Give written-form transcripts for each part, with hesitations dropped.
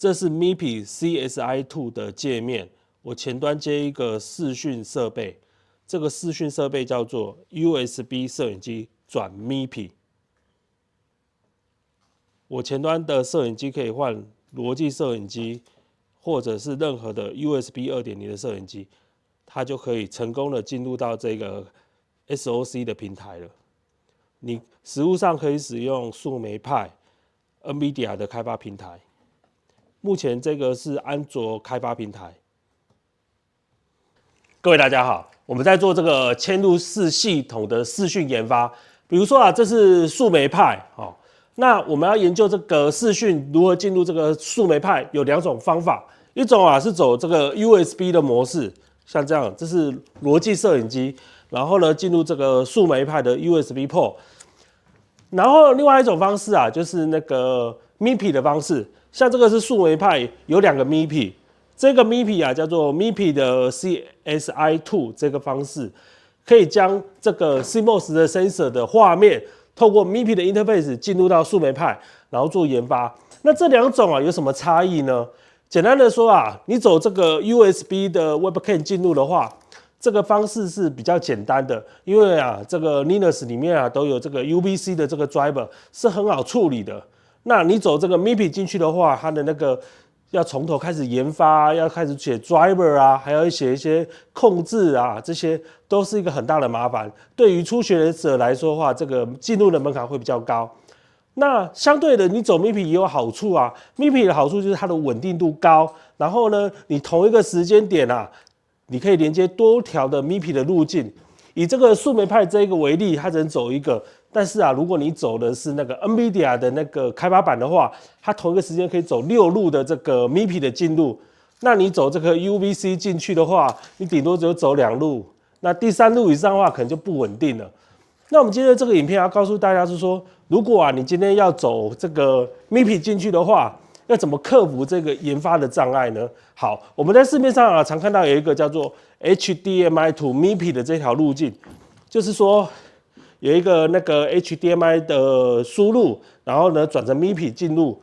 这是 MIPI CSI2 的界面，我前端接一个视讯设备，这个视讯设备叫做 USB 摄影机转 MIPI。我前端的摄影机可以换罗技摄影机，或者是任何的 USB 2.0的摄影机，它就可以成功的进入到这个 SOC 的平台了。你实务上可以使用树莓派、NVIDIA 的开发平台。目前这个是安卓开发平台。各位大家好，我们在做这个嵌入式系统的视讯研发。比如说啊，这是树莓派，那我们要研究这个视讯如何进入这个树莓派，有2种方法。一种啊是走这个 USB 的模式，像这样，这是罗技摄影机，然后呢进入这个树莓派的 USB port。然后另外一种方式啊，就是那个 MIPI 的方式，像这个是树莓派，有2个 MIPI， 这个 MIPI 啊叫做 MIPI 的 CSI2 这个方式，可以将这个 CMOS 的 sensor 的画面，透过 MIPI 的 interface 进入到树莓派，然后做研发。那这2种啊有什么差异呢？简单的说啊，你走这个 USB 的 Webcam 进入的话，这个方式是比较简单的，因为啊，这个 Linux 里面啊都有这个 UVC 的这个 driver 是很好处理的。那你走这个 MIPI 进去的话，它的那个要从头开始研发，要开始写 driver 啊，还要写一些控制啊，这些都是一个很大的麻烦。对于初学者来说的话，这个进入的门槛会比较高。那相对的，你走 MIPI 也有好处啊。MIPI 的好处就是它的稳定度高，然后呢，你同一个时间点啊，你可以连接多条的 MIPI 的路径。以这个树莓派这个为例，它只能走一个。但是啊，如果你走的是那个 NVIDIA 的那个开发版的话，它同一个时间可以走6路的这个 MIPI 的进入。那你走这个 UVC 进去的话，你顶多只有走2路。那第3路以上的话，可能就不稳定了。那我们今天这个影片要告诉大家是说，如果啊你今天要走这个 MIPI 进去的话，要怎么克服这个研发的障碍呢？好，我们在市面上啊常看到有一个叫做 HDMI to MIPI 的这条路径，就是说有一个那个 HDMI 的输入，然后呢转成 MIPI 进入。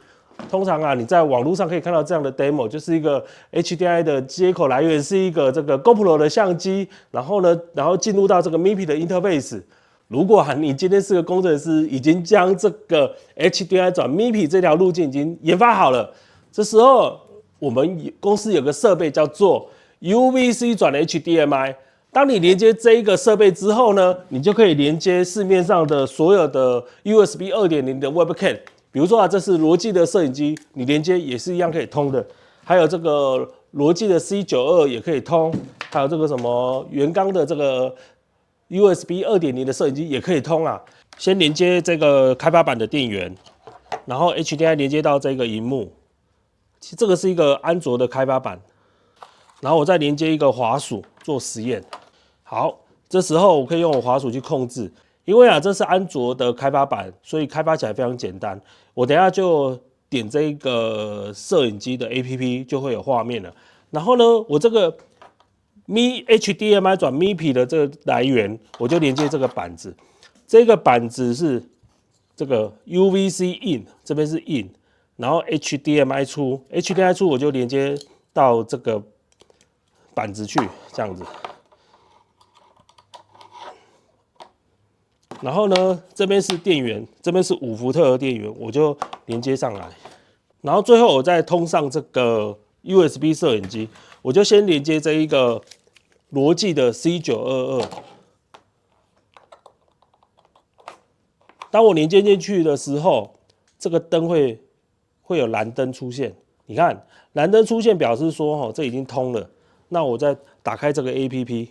通常啊你在网络上可以看到这样的 demo， 就是一个 HDMI 的接口来源是一个这个 GoPro 的相机，然后进入到这个 MIPI 的 interface。如果你今天是个工程师，已经将这个 HDMI 转 MIPI 这条路径已经研发好了，这时候我们公司有个设备叫做 UVC 转 HDMI。当你连接这一个设备之后呢，你就可以连接市面上的所有的 USB 2.0 的 Webcam。比如说啊，这是罗技的摄影机，你连接也是一样可以通的。还有这个罗技的 C92 也可以通，还有这个什么原刚的这个USB 2.0 的摄影机也可以通啊。先连接这个开发版的电源，然后 HDMI 连接到这个萤幕。其实这个是一个安卓的开发版，然后我再连接一个滑鼠做实验。好，这时候我可以用我滑鼠去控制，因为啊这是安卓的开发版，所以开发起来非常简单。我等一下就点这个摄影机的 APP 就会有画面了。然后呢，我这个HDMI 转 MIPI 的这个来源，我就连接这个板子。这个板子是这个 UVC in， 这边是 in， 然后 HDMI 出，HDMI 出我就连接到这个板子去，这样子。然后呢，这边是电源，这边是5伏特的电源，我就连接上来。然后最后我再通上这个 USB 摄影机，我就先连接这一个罗技的 C922。当我连接进去的时候，这个灯会有蓝灯出现。你看，蓝灯出现表示说，这已经通了。那我再打开这个 APP，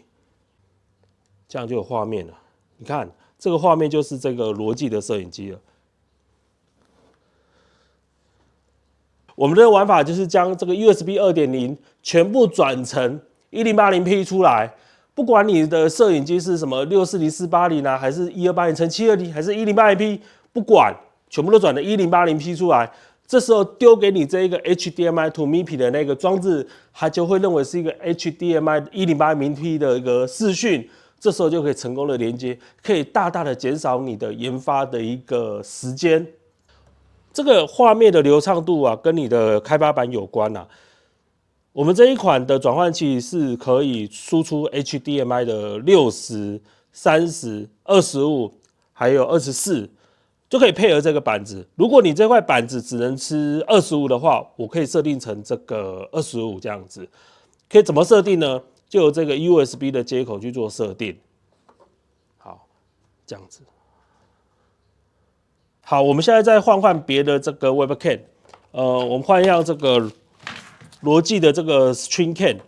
这样就有画面了。你看，这个画面就是这个罗技的摄影机了。我们的玩法就是将这个 USB 2.0 全部转成 1080P 出来。不管你的摄影机是什么640/480啊，还是1280x720，还是1080P， 不管，全部都转成 1080P 出来。这时候丢给你这一个 HDMI to MIPI 的那个装置，它就会认为是一个 HDMI 1080P 的一个视讯。这时候就可以成功的连接，可以大大的减少你的研发的一个时间。这个画面的流畅度啊，跟你的开发版有关啊。我们这一款的转换器是可以输出 HDMI 的60、30、25，还有24，就可以配合这个板子。如果你这块板子只能吃25的话，我可以设定成这个25这样子。可以怎么设定呢？就有这个 USB 的接口去做设定。好，这样子。好，我们现在再换别的这个 Webcam，我们换一下这个罗技的这个 StreamCam，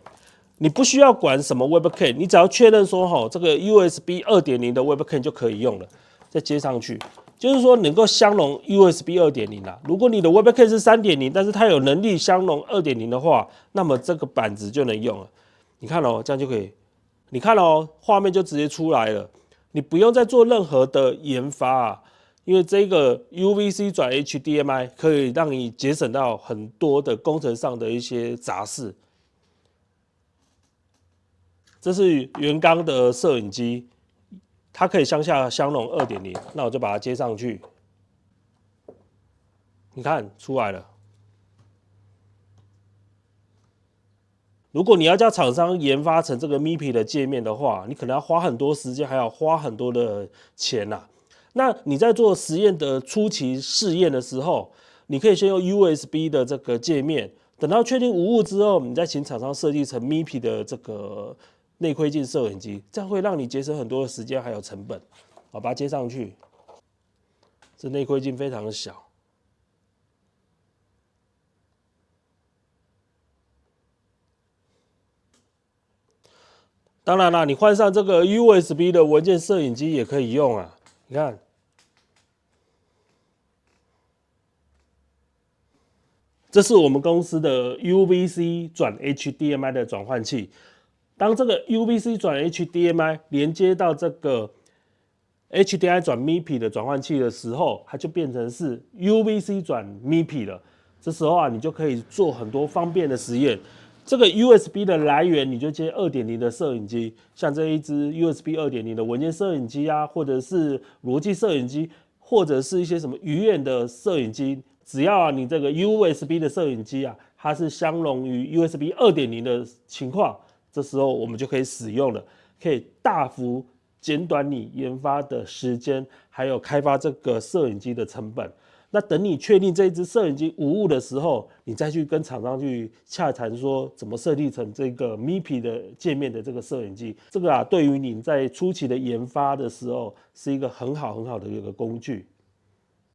你不需要管什么 Webcam， 你只要确认说这个 USB 2.0 的 Webcam 就可以用了，再接上去，就是说能够相容 USB 2.0啦。如果你的 Webcam 是3.0，但是它有能力相容2.0的话，那么这个板子就能用了。你看这样就可以，你看画面就直接出来了，你不用再做任何的研发啊。因为这个 UVC 转 HDMI 可以让你节省到很多的工程上的一些杂事。这是原缸的摄影机，它可以向下相容 2.0， 那我就把它接上去。你看出来了。如果你要叫厂商研发成这个 MIPI 的界面的话，你可能要花很多时间，还要花很多的钱呐。那你在做实验的初期试验的时候，你可以先用 USB 的这个界面，等到确定无误之后，你再请厂商设计成 MIPI 的这个内窥镜摄影机，这样会让你节省很多的时间还有成本。好，把它接上去。这内窥镜非常的小。当然啦，你换上这个 USB 的文件摄影机也可以用啊。你看。这是我们公司的 UVC 转 HDMI 的转换器。当这个 UVC 转 HDMI 连接到这个 HDMI 转 MIPI 的转换器的时候，它就变成是 UVC 转 MIPI 了。这时候啊，你就可以做很多方便的实验。这个 USB 的来源你就接 2.0 的摄影机，像这一支 USB 2.0 的文件摄影机啊，或者是罗技摄影机，或者是一些什么鱼眼的摄影机。只要你这个 USB 的摄影机啊，它是相容于 USB 2.0 的情况，这时候我们就可以使用了，可以大幅减短你研发的时间，还有开发这个摄影机的成本。那等你确定这一支摄影机无误的时候，你再去跟厂商去洽谈说怎么设计成这个 MIPI 的界面的这个摄影机。这个啊，对于你在初期的研发的时候，是一个很好的一个工具。